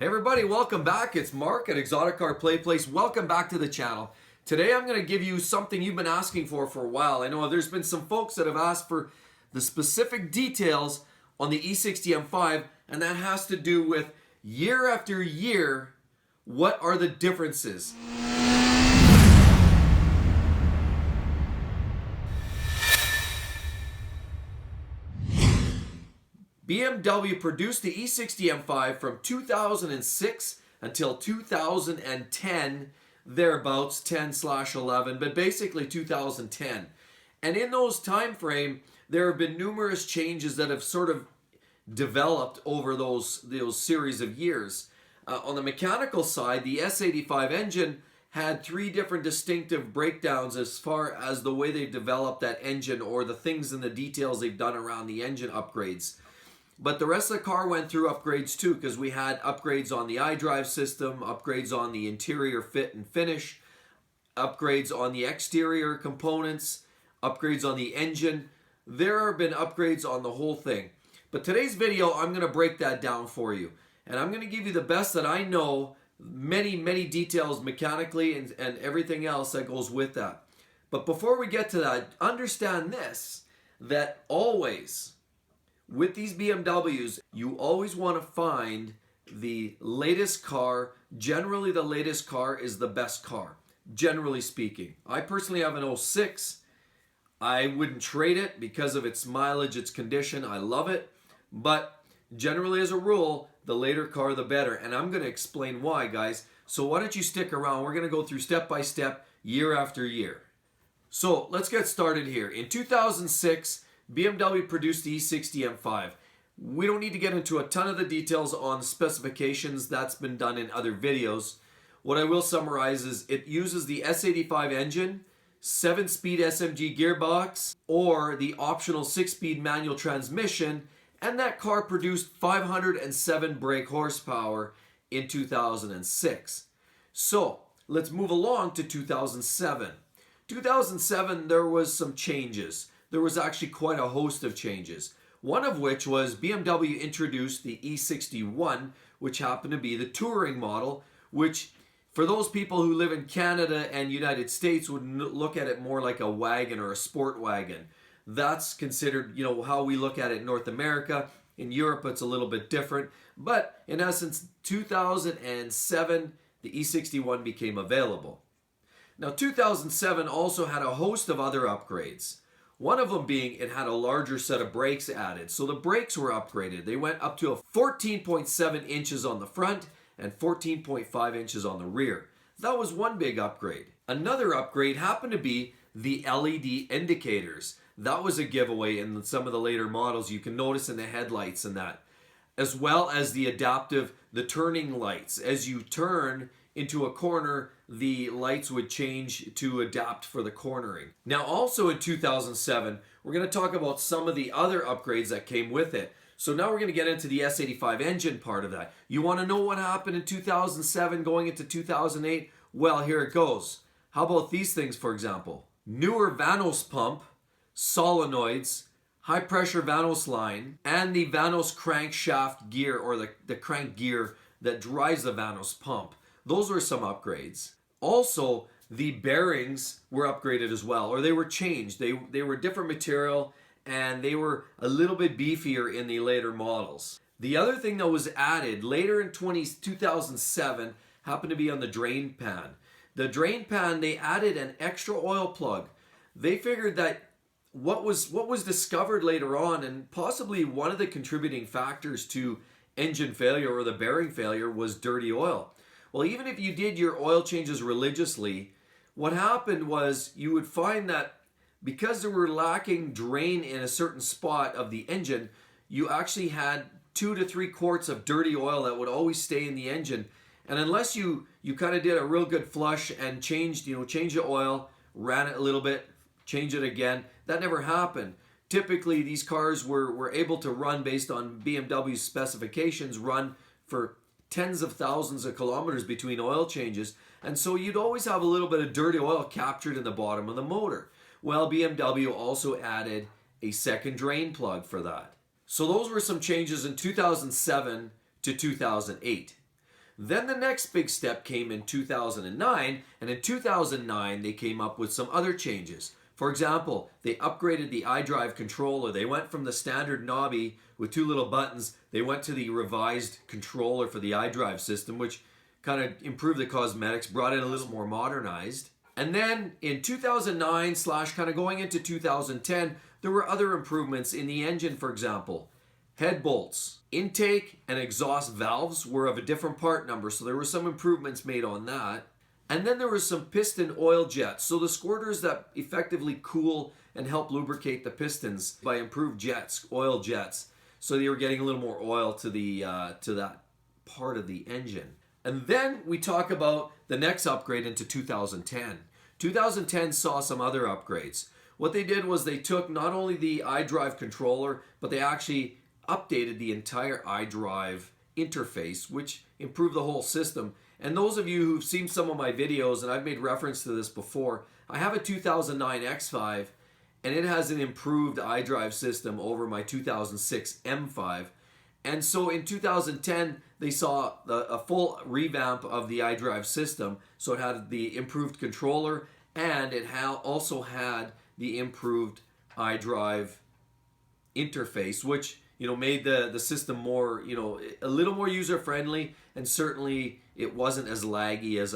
Hey everybody, welcome back. It's Mark at exoticcarplayplace. Welcome back to the channel. Today I'm going to give you something you've been asking for a while. I know there's been some folks that have asked for the specific details on the E60 M5, and that has to do with year after year, what are the differences? BMW produced the E60 M5 from 2006 until 2010, thereabouts, 10/11, but basically 2010. And in those time frame, there have been numerous changes that have sort of developed over those series of years. On the mechanical side, the S85 engine had three different distinctive breakdowns as far as the way they've developed that engine or the things and the details they've done around the engine upgrades. But the rest of the car went through upgrades too, because we had upgrades on the iDrive system, upgrades on the interior fit and finish, upgrades on the exterior components, upgrades on the engine. There have been upgrades on the whole thing. But today's video, I'm going to break that down for you. And I'm going to give you the best that I know, many details mechanically and everything else that goes with that. But before we get to that, understand this, that always, with these BMWs, you always want to find the latest car. Generally, the latest car is the best car, generally speaking. I personally have an 06. I wouldn't trade it because of its mileage, its condition. I love it. But generally, as a rule, the later car, the better. And I'm going to explain why, guys. So why don't you stick around? We're going to go through step by step, year after year. So let's get started here. In 2006, BMW produced the E60 M5. We don't need to get into a ton of the details on specifications. That's been done in other videos. What I will summarize is it uses the S85 engine, 7-speed SMG gearbox, or the optional 6-speed manual transmission, and that car produced 507 brake horsepower in 2006. So let's move along to 2007. 2007, there was some changes. There was actually quite a host of changes. One of which was BMW introduced the E61, which happened to be the touring model, which for those people who live in Canada and United States would look at it more like a wagon or a sport wagon. That's considered, how we look at it in North America. In Europe, it's a little bit different. But in essence, 2007, the E61 became available. Now, 2007 also had a host of other upgrades. One of them being it had a larger set of brakes added. So the brakes were upgraded. They went up to a 14.7 inches on the front and 14.5 inches on the rear. That was one big upgrade. Another upgrade happened to be the LED indicators. That was a giveaway in some of the later models. You can notice in the headlights and that. As well as the turning lights. As you turn into a corner, the lights would change to adapt for the cornering. Now also in 2007, we're going to talk about some of the other upgrades that came with it. So now we're going to get into the S85 engine part of that. You want to know what happened in 2007 going into 2008? Well, here it goes. How about these things, for example? Newer Vanos pump, solenoids, high pressure Vanos line, and the Vanos crankshaft gear, or the crank gear that drives the Vanos pump. Those were some upgrades. Also, the bearings were upgraded as well, or they were changed. They were different material, and they were a little bit beefier in the later models. The other thing that was added later in 2007 happened to be on the drain pan. The drain pan, they added an extra oil plug. They figured that what was discovered later on, and possibly one of the contributing factors to engine failure or the bearing failure, was dirty oil. Well, even if you did your oil changes religiously, what happened was you would find that because there were lacking drain in a certain spot of the engine, you actually had 2 to 3 quarts of dirty oil that would always stay in the engine. And unless you kind of did a real good flush and changed the oil, ran it a little bit, change it again, that never happened. Typically, these cars were able to run based on BMW's specifications, run for tens of thousands of kilometers between oil changes, and so you'd always have a little bit of dirty oil captured in the bottom of the motor. Well, BMW also added a second drain plug for that. So those were some changes in 2007 to 2008. Then the next big step came in 2009, and in 2009 they came up with some other changes. For example, they upgraded the Idrive Controller. They went from the standard knobby with 2 little buttons, they went to the revised controller for the Idrive system, which kind of improved the cosmetics, brought it a little more modernized. And then in 2009 / kind of going into 2010, there were other improvements in the engine. For example, head bolts, intake and exhaust valves were of a different part number, so there were some improvements made on that. And then there was some piston oil jets, so the squirters that effectively cool and help lubricate the pistons by improved jets, oil jets, so you were getting a little more oil to that part of the engine. And then we talk about the next upgrade into 2010. 2010 saw some other upgrades. What they did was they took not only the Idrive controller, but they actually updated the entire Idrive interface, which improved the whole system. And those of you who've seen some of my videos, and I've made reference to this before, I have a 2009 X5, and it has an improved Idrive system over my 2006 M5. And so in 2010, they saw a full revamp of the Idrive system. So it had the improved controller, and it also had the improved Idrive interface, which made the system more, a little more user-friendly, and certainly it wasn't as laggy as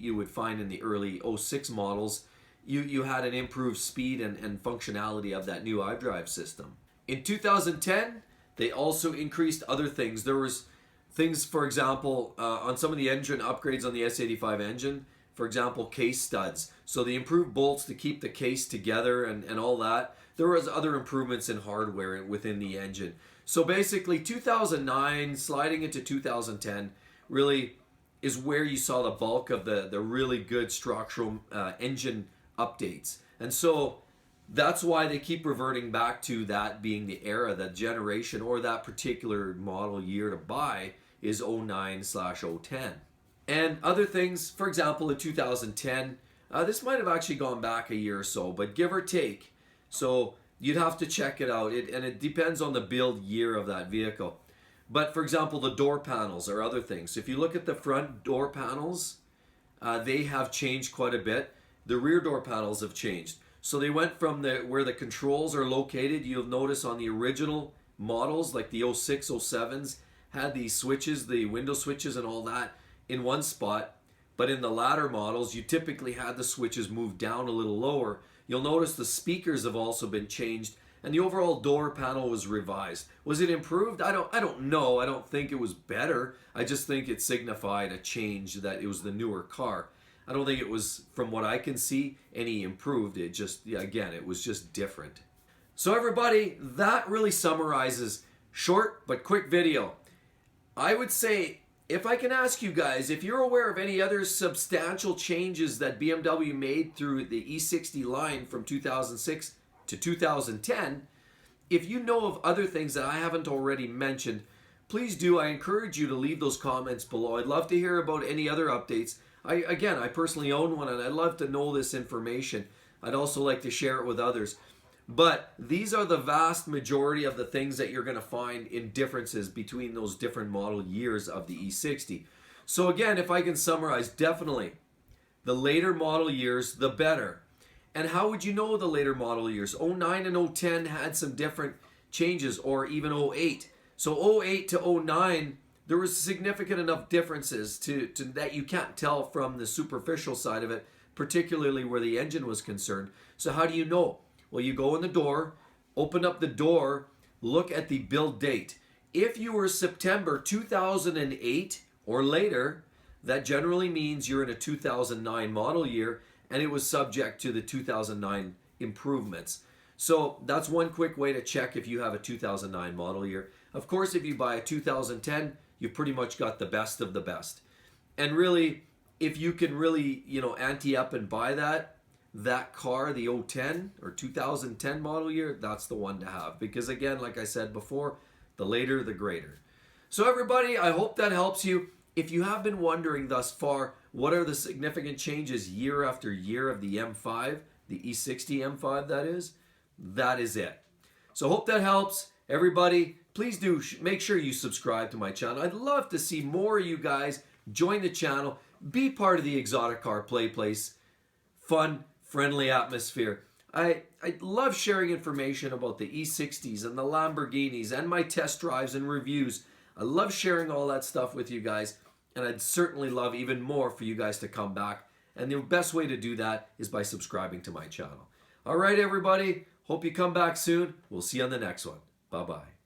you would find in the early 06 models. You had an improved speed and functionality of that new Idrive system. In 2010, they also increased other things. There was things, for example, on some of the engine upgrades on the S85 engine, for example, case studs. So they improved bolts to keep the case together and all that. There was other improvements in hardware within the engine. So basically 2009 sliding into 2010 really is where you saw the bulk of the really good structural engine updates. And so that's why they keep reverting back to that being the era, that generation, or that particular model year to buy is 09/010. And other things, for example, in 2010, this might have actually gone back a year or so, but give or take. So you'd have to check it out, and it depends on the build year of that vehicle. But for example, the door panels or other things. If you look at the front door panels, they have changed quite a bit. The rear door panels have changed. So they went from where the controls are located. You'll notice on the original models, like the 06, 07s, had these switches, the window switches and all that in one spot. But in the latter models, you typically had the switches moved down a little lower. You'll notice the speakers have also been changed, and the overall door panel was revised. Was it improved? I don't know. I don't think it was better. I just think it signified a change, that it was the newer car. I don't think it was, from what I can see, any improved. It just, again, it was just different. So everybody, that really summarizes short but quick video. I would say, if I can ask you guys, if you're aware of any other substantial changes that BMW made through the E60 line from 2006 to 2010, if you know of other things that I haven't already mentioned, please do. I encourage you to leave those comments below. I'd love to hear about any other updates. I personally own one, and I'd love to know this information. I'd also like to share it with others. But these are the vast majority of the things that you're going to find in differences between those different model years of the E60. So again, if I can summarize, definitely the later model years, the better. And how would you know the later model years? 09 and 010 had some different changes, or even 08. So 08 to 09, there was significant enough differences to that you can't tell from the superficial side of it, particularly where the engine was concerned. So how do you know? Well, you go in the door, open up the door, look at the build date. If you were September 2008 or later, that generally means you're in a 2009 model year, and it was subject to the 2009 improvements. So that's one quick way to check if you have a 2009 model year. Of course, if you buy a 2010, you've pretty much got the best of the best. And really, if you can really, ante up and buy that car, the 010 or 2010 model year, that's the one to have. Because again, like I said before, the later, the greater. So everybody, I hope that helps you. If you have been wondering thus far, what are the significant changes year after year of the M5, the E60 M5 that is it. So hope that helps. Everybody, please do make sure you subscribe to my channel. I'd love to see more of you guys join the channel, be part of the Exotic Car Play Place fun, friendly atmosphere. I love sharing information about the E60s and the Lamborghinis and my test drives and reviews. I love sharing all that stuff with you guys, and I'd certainly love even more for you guys to come back. And the best way to do that is by subscribing to my channel. All right, everybody. Hope you come back soon. We'll see you on the next one. Bye-bye.